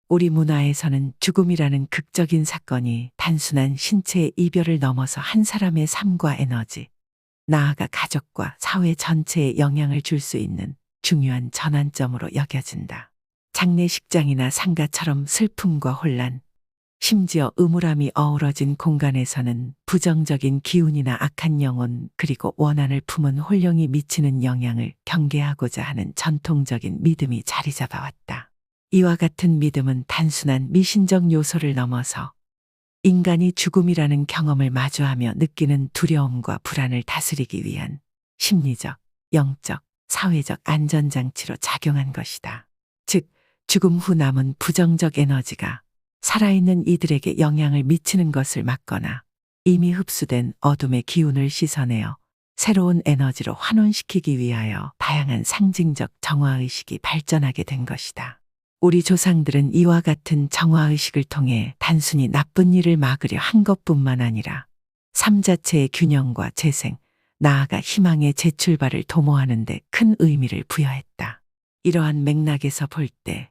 우리 문화에서는 죽음이라는 극적인 사건이 단순한 신체의 이별을 넘어서 한 사람의 삶과 에너지, 나아가 가족과 사회 전체에 영향을 줄 수 있는 중요한 전환점으로 여겨진다. 장례식장이나 상가처럼 슬픔과 혼란, 심지어 음울함이 어우러진 공간에서는 부정적인 기운이나 악한 영혼 그리고 원한을 품은 혼령이 미치는 영향을 경계하고자 하는 전통적인 믿음이 자리 잡아왔다. 이와 같은 믿음은 단순한 미신적 요소를 넘어서 인간이 죽음이라는 경험을 마주하며 느끼는 두려움과 불안을 다스리기 위한 심리적, 영적, 사회적 안전장치로 작용한 것이다. 즉, 죽음 후 남은 부정적 에너지가 살아있는 이들에게 영향을 미치는 것을 막거나 이미 흡수된 어둠의 기운을 씻어내어 새로운 에너지로 환원시키기 위하여 다양한 상징적 정화의식이 발전하게 된 것이다. 우리 조상들은 이와 같은 정화의식을 통해 단순히 나쁜 일을 막으려 한 것뿐만 아니라 삶 자체의 균형과 재생, 나아가 희망의 재출발을 도모하는 데 큰 의미를 부여했다. 이러한 맥락에서 볼 때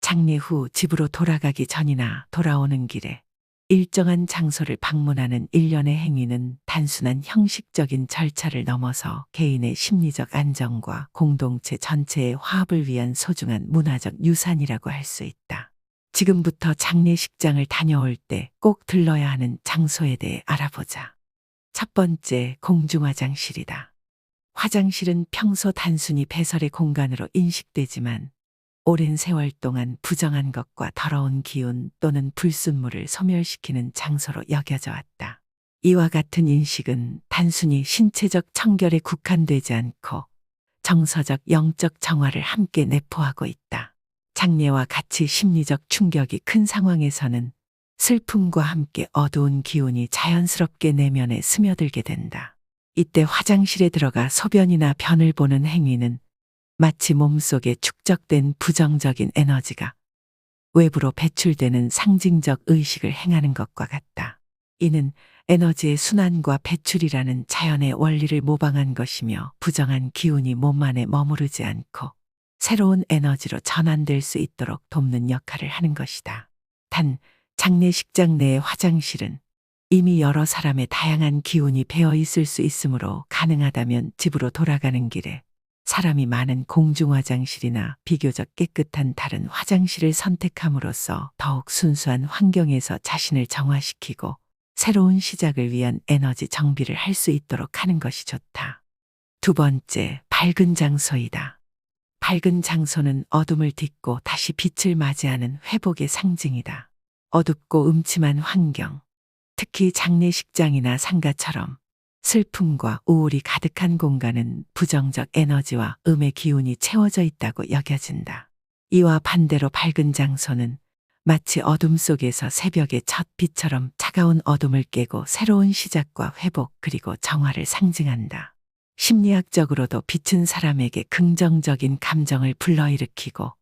장례 후 집으로 돌아가기 전이나 돌아오는 길에 일정한 장소를 방문하는 일련의 행위는 단순한 형식적인 절차를 넘어서 개인의 심리적 안정과 공동체 전체의 화합을 위한 소중한 문화적 유산이라고 할 수 있다. 지금부터 장례식장을 다녀올 때 꼭 들러야 하는 장소에 대해 알아보자. 첫 번째, 공중화장실이다. 화장실은 평소 단순히 배설의 공간으로 인식되지만 오랜 세월 동안 부정한 것과 더러운 기운 또는 불순물을 소멸시키는 장소로 여겨져 왔다. 이와 같은 인식은 단순히 신체적 청결에 국한되지 않고 정서적, 영적 정화를 함께 내포하고 있다. 장례와 같이 심리적 충격이 큰 상황에서는 슬픔과 함께 어두운 기운이 자연스럽게 내면에 스며들게 된다. 이때 화장실에 들어가 소변이나 변을 보는 행위는 마치 몸속에 축적된 부정적인 에너지가 외부로 배출되는 상징적 의식을 행하는 것과 같다. 이는 에너지의 순환과 배출이라는 자연의 원리를 모방한 것이며 부정한 기운이 몸 안에 머무르지 않고 새로운 에너지로 전환될 수 있도록 돕는 역할을 하는 것이다. 단, 장례식장 내의 화장실은 이미 여러 사람의 다양한 기운이 배어 있을 수 있으므로 가능하다면 집으로 돌아가는 길에 사람이 많은 공중화장실이나 비교적 깨끗한 다른 화장실을 선택함으로써 더욱 순수한 환경에서 자신을 정화시키고 새로운 시작을 위한 에너지 정비를 할 수 있도록 하는 것이 좋다. 두 번째, 밝은 장소이다. 밝은 장소는 어둠을 딛고 다시 빛을 맞이하는 회복의 상징이다. 어둡고 음침한 환경, 특히 장례식장이나 상가처럼 슬픔과 우울이 가득한 공간은 부정적 에너지와 음의 기운이 채워져 있다고 여겨진다. 이와 반대로 밝은 장소는 마치 어둠 속에서 새벽의 첫 빛처럼 차가운 어둠을 깨고 새로운 시작과 회복 그리고 정화를 상징한다. 심리학적으로도 빛은 사람에게 긍정적인 감정을 불러일으키고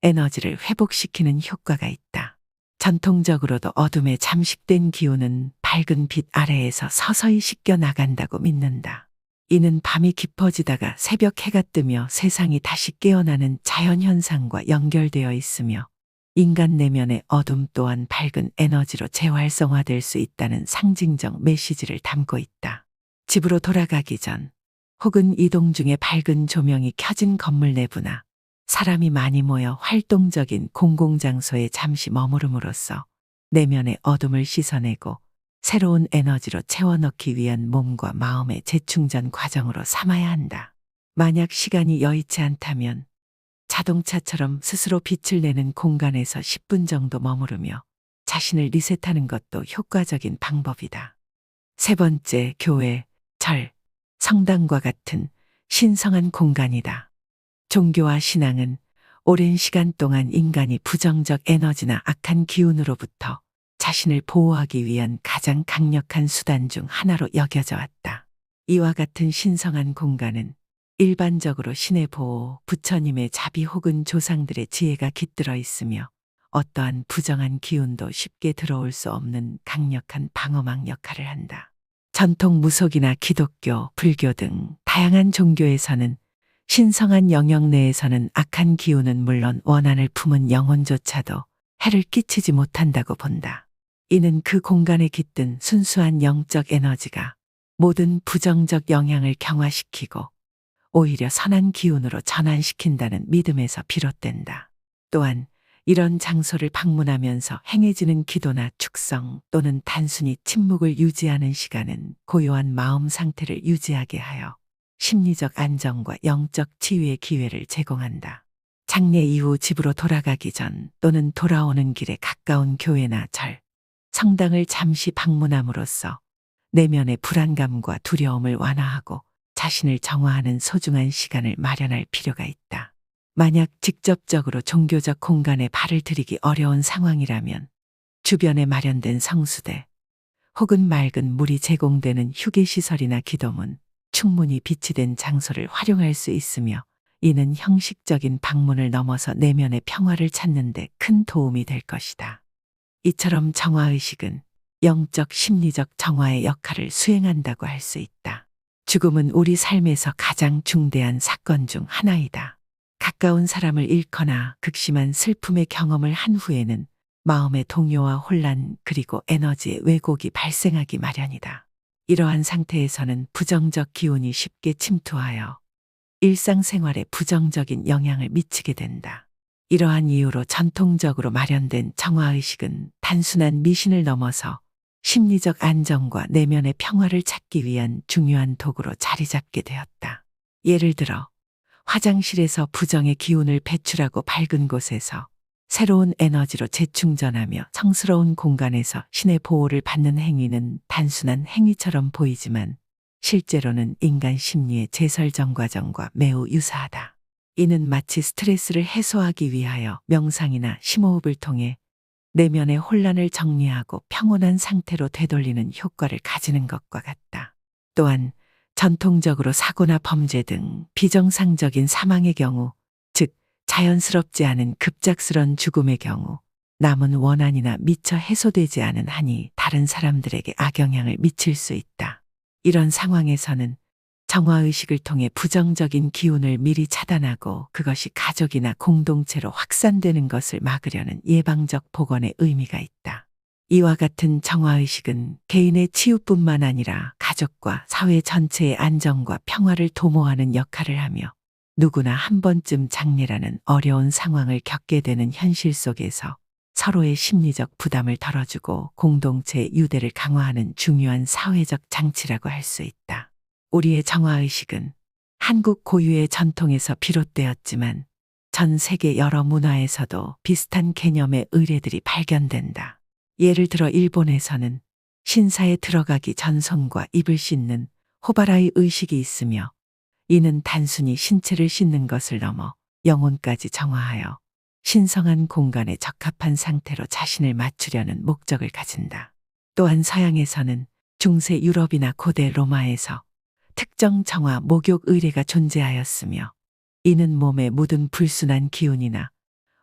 에너지를 회복시키는 효과가 있다. 전통적으로도 어둠에 잠식된 기운은 밝은 빛 아래에서 서서히 씻겨 나간다고 믿는다. 이는 밤이 깊어지다가 새벽 해가 뜨며 세상이 다시 깨어나는 자연현상과 연결되어 있으며 인간 내면의 어둠 또한 밝은 에너지로 재활성화될 수 있다는 상징적 메시지를 담고 있다. 집으로 돌아가기 전 혹은 이동 중에 밝은 조명이 켜진 건물 내부나 사람이 많이 모여 활동적인 공공장소에 잠시 머무름으로써 내면의 어둠을 씻어내고 새로운 에너지로 채워넣기 위한 몸과 마음의 재충전 과정으로 삼아야 한다. 만약 시간이 여의치 않다면 자동차처럼 스스로 빛을 내는 공간에서 10분 정도 머무르며 자신을 리셋하는 것도 효과적인 방법이다. 세 번째, 교회, 절, 성당과 같은 신성한 공간이다. 종교와 신앙은 오랜 시간 동안 인간이 부정적 에너지나 악한 기운으로부터 자신을 보호하기 위한 가장 강력한 수단 중 하나로 여겨져 왔다. 이와 같은 신성한 공간은 일반적으로 신의 보호, 부처님의 자비 혹은 조상들의 지혜가 깃들어 있으며 어떠한 부정한 기운도 쉽게 들어올 수 없는 강력한 방어막 역할을 한다. 전통 무속이나 기독교, 불교 등 다양한 종교에서는 신성한 영역 내에서는 악한 기운은 물론 원한을 품은 영혼조차도 해를 끼치지 못한다고 본다. 이는 그 공간에 깃든 순수한 영적 에너지가 모든 부정적 영향을 경화시키고 오히려 선한 기운으로 전환시킨다는 믿음에서 비롯된다. 또한 이런 장소를 방문하면서 행해지는 기도나 축성 또는 단순히 침묵을 유지하는 시간은 고요한 마음 상태를 유지하게 하여 심리적 안정과 영적 치유의 기회를 제공한다. 장례 이후 집으로 돌아가기 전 또는 돌아오는 길에 가까운 교회나 절, 성당을 잠시 방문함으로써 내면의 불안감과 두려움을 완화하고 자신을 정화하는 소중한 시간을 마련할 필요가 있다. 만약 직접적으로 종교적 공간에 발을 들이기 어려운 상황이라면 주변에 마련된 성수대 혹은 맑은 물이 제공되는 휴게시설이나 기도문, 충분히 비치된 장소를 활용할 수 있으며 이는 형식적인 방문을 넘어서 내면의 평화를 찾는 데 큰 도움이 될 것이다. 이처럼 정화의식은 영적 심리적 정화의 역할을 수행한다고 할 수 있다. 죽음은 우리 삶에서 가장 중대한 사건 중 하나이다. 가까운 사람을 잃거나 극심한 슬픔의 경험을 한 후에는 마음의 동요와 혼란 그리고 에너지의 왜곡이 발생하기 마련이다. 이러한 상태에서는 부정적 기운이 쉽게 침투하여 일상생활에 부정적인 영향을 미치게 된다. 이러한 이유로 전통적으로 마련된 정화의식은 단순한 미신을 넘어서 심리적 안정과 내면의 평화를 찾기 위한 중요한 도구로 자리 잡게 되었다. 예를 들어 화장실에서 부정의 기운을 배출하고 밝은 곳에서 새로운 에너지로 재충전하며 성스러운 공간에서 신의 보호를 받는 행위는 단순한 행위처럼 보이지만 실제로는 인간 심리의 재설정 과정과 매우 유사하다. 이는 마치 스트레스를 해소하기 위하여 명상이나 심호흡을 통해 내면의 혼란을 정리하고 평온한 상태로 되돌리는 효과를 가지는 것과 같다. 또한 전통적으로 사고나 범죄 등 비정상적인 사망의 경우, 즉 자연스럽지 않은 급작스런 죽음의 경우 남은 원한이나 미처 해소되지 않은 한이 다른 사람들에게 악영향을 미칠 수 있다. 이런 상황에서는 정화의식을 통해 부정적인 기운을 미리 차단하고 그것이 가족이나 공동체로 확산되는 것을 막으려는 예방적 복원의 의미가 있다. 이와 같은 정화의식은 개인의 치유뿐만 아니라 가족과 사회 전체의 안정과 평화를 도모하는 역할을 하며 누구나 한 번쯤 장례라는 어려운 상황을 겪게 되는 현실 속에서 서로의 심리적 부담을 덜어주고 공동체의 유대를 강화하는 중요한 사회적 장치라고 할 수 있다. 우리의 정화의식은 한국 고유의 전통에서 비롯되었지만 전 세계 여러 문화에서도 비슷한 개념의 의례들이 발견된다. 예를 들어 일본에서는 신사에 들어가기 전 손과 입을 씻는 호바라이 의식이 있으며 이는 단순히 신체를 씻는 것을 넘어 영혼까지 정화하여 신성한 공간에 적합한 상태로 자신을 맞추려는 목적을 가진다. 또한 서양에서는 중세 유럽이나 고대 로마에서 특정 정화 목욕 의례가 존재하였으며 이는 몸에 묻은 불순한 기운이나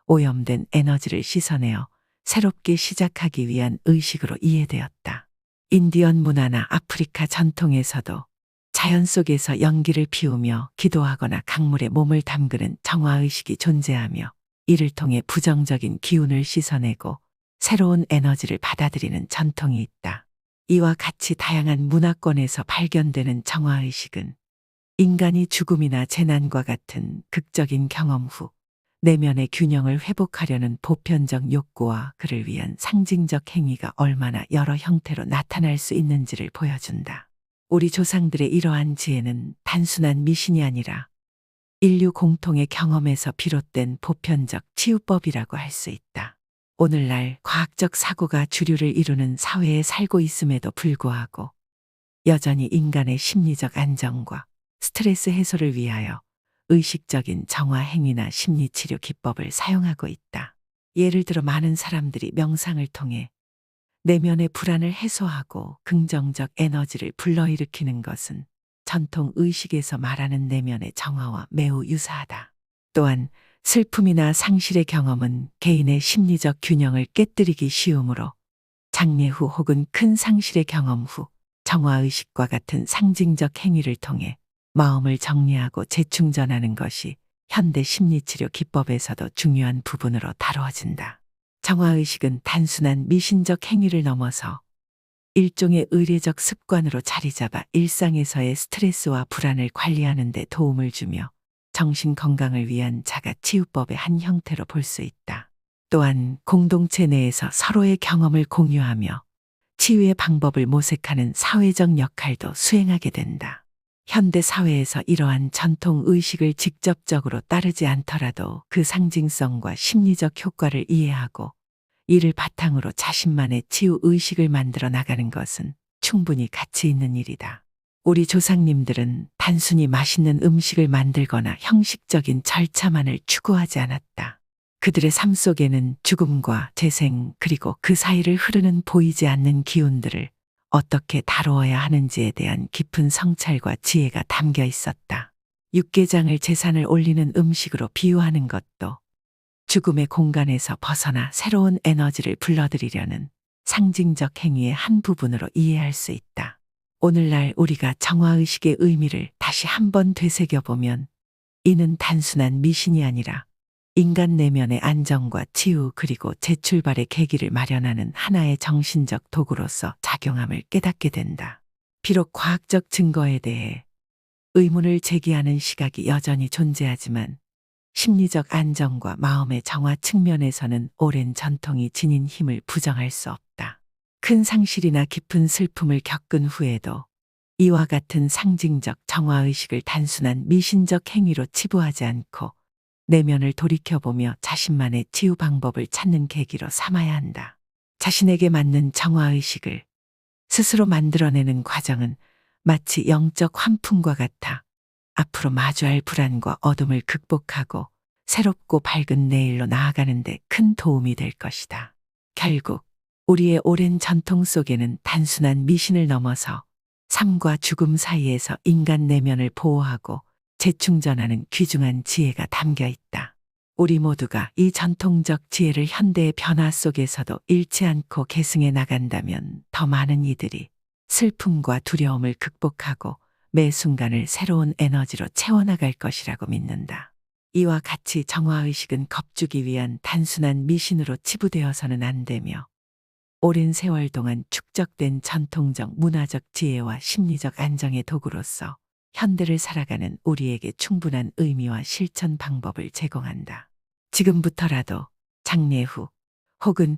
오염된 에너지를 씻어내어 새롭게 시작하기 위한 의식으로 이해되었다. 인디언 문화나 아프리카 전통에서도 자연 속에서 연기를 피우며 기도하거나 강물에 몸을 담그는 정화의식이 존재하며 이를 통해 부정적인 기운을 씻어내고 새로운 에너지를 받아들이는 전통이 있다. 이와 같이 다양한 문화권에서 발견되는 정화의식은 인간이 죽음이나 재난과 같은 극적인 경험 후 내면의 균형을 회복하려는 보편적 욕구와 그를 위한 상징적 행위가 얼마나 여러 형태로 나타날 수 있는지를 보여준다. 우리 조상들의 이러한 지혜는 단순한 미신이 아니라 인류 공통의 경험에서 비롯된 보편적 치유법이라고 할 수 있다. 오늘날 과학적 사고가 주류를 이루는 사회에 살고 있음에도 불구하고 여전히 인간의 심리적 안정과 스트레스 해소를 위하여 의식적인 정화 행위나 심리치료 기법을 사용하고 있다. 예를 들어 많은 사람들이 명상을 통해 내면의 불안을 해소하고 긍정적 에너지를 불러일으키는 것은 전통 의식에서 말하는 내면의 정화와 매우 유사하다. 또한 슬픔이나 상실의 경험은 개인의 심리적 균형을 깨뜨리기 쉬우므로 장례 후 혹은 큰 상실의 경험 후 정화의식과 같은 상징적 행위를 통해 마음을 정리하고 재충전하는 것이 현대 심리치료 기법에서도 중요한 부분으로 다루어진다. 정화의식은 단순한 미신적 행위를 넘어서 일종의 의례적 습관으로 자리 잡아 일상에서의 스트레스와 불안을 관리하는 데 도움을 주며 정신 건강을 위한 자가 치유법의 한 형태로 볼 수 있다. 또한 공동체 내에서 서로의 경험을 공유하며 치유의 방법을 모색하는 사회적 역할도 수행하게 된다. 현대 사회에서 이러한 전통 의식을 직접적으로 따르지 않더라도 그 상징성과 심리적 효과를 이해하고 이를 바탕으로 자신만의 치유 의식을 만들어 나가는 것은 충분히 가치 있는 일이다. 우리 조상님들은 단순히 맛있는 음식을 만들거나 형식적인 절차만을 추구하지 않았다. 그들의 삶 속에는 죽음과 재생 그리고 그 사이를 흐르는 보이지 않는 기운들을 어떻게 다루어야 하는지에 대한 깊은 성찰과 지혜가 담겨 있었다. 육개장을 제산을 올리는 음식으로 비유하는 것도 죽음의 공간에서 벗어나 새로운 에너지를 불러들이려는 상징적 행위의 한 부분으로 이해할 수 있다. 오늘날 우리가 정화의식의 의미를 다시 한번 되새겨보면 이는 단순한 미신이 아니라 인간 내면의 안정과 치유 그리고 재출발의 계기를 마련하는 하나의 정신적 도구로서 작용함을 깨닫게 된다. 비록 과학적 증거에 대해 의문을 제기하는 시각이 여전히 존재하지만 심리적 안정과 마음의 정화 측면에서는 오랜 전통이 지닌 힘을 부정할 수 없다. 큰 상실이나 깊은 슬픔을 겪은 후에도 이와 같은 상징적 정화의식을 단순한 미신적 행위로 치부하지 않고 내면을 돌이켜보며 자신만의 치유 방법을 찾는 계기로 삼아야 한다. 자신에게 맞는 정화의식을 스스로 만들어내는 과정은 마치 영적 환풍과 같아 앞으로 마주할 불안과 어둠을 극복하고 새롭고 밝은 내일로 나아가는 데 큰 도움이 될 것이다. 결국 우리의 오랜 전통 속에는 단순한 미신을 넘어서 삶과 죽음 사이에서 인간 내면을 보호하고 재충전하는 귀중한 지혜가 담겨 있다. 우리 모두가 이 전통적 지혜를 현대의 변화 속에서도 잃지 않고 계승해 나간다면 더 많은 이들이 슬픔과 두려움을 극복하고 매 순간을 새로운 에너지로 채워나갈 것이라고 믿는다. 이와 같이 정화의식은 겁주기 위한 단순한 미신으로 치부되어서는 안 되며 오랜 세월 동안 축적된 전통적 문화적 지혜와 심리적 안정의 도구로서 현대를 살아가는 우리에게 충분한 의미와 실천 방법을 제공한다. 지금부터라도 장례 후 혹은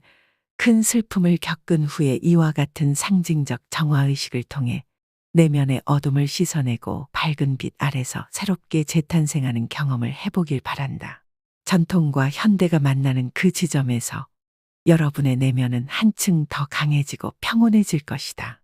큰 슬픔을 겪은 후에 이와 같은 상징적 정화의식을 통해 내면의 어둠을 씻어내고 밝은 빛 아래서 새롭게 재탄생하는 경험을 해보길 바란다. 전통과 현대가 만나는 그 지점에서 여러분의 내면은 한층 더 강해지고 평온해질 것이다.